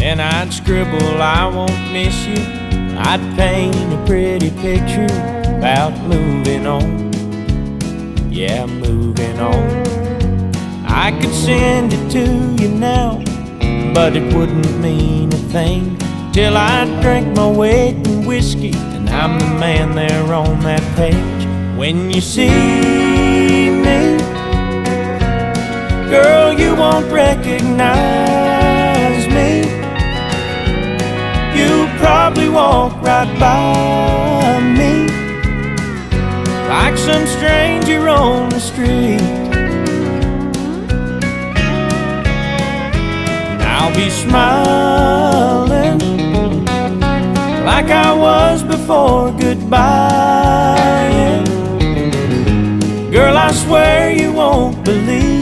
and I'd scribble, I won't miss you. I'd paint a pretty picture about moving on. Yeah, moving on. I could send it to you now, but it wouldn't mean a thing till I drink my weight in whiskey and I'm the man there on that page. When you see me, girl, you won't recognize me. You'll probably walk right by me like some stranger on the street. And I'll be smiling like I was before goodbye. Girl, I swear you won't believe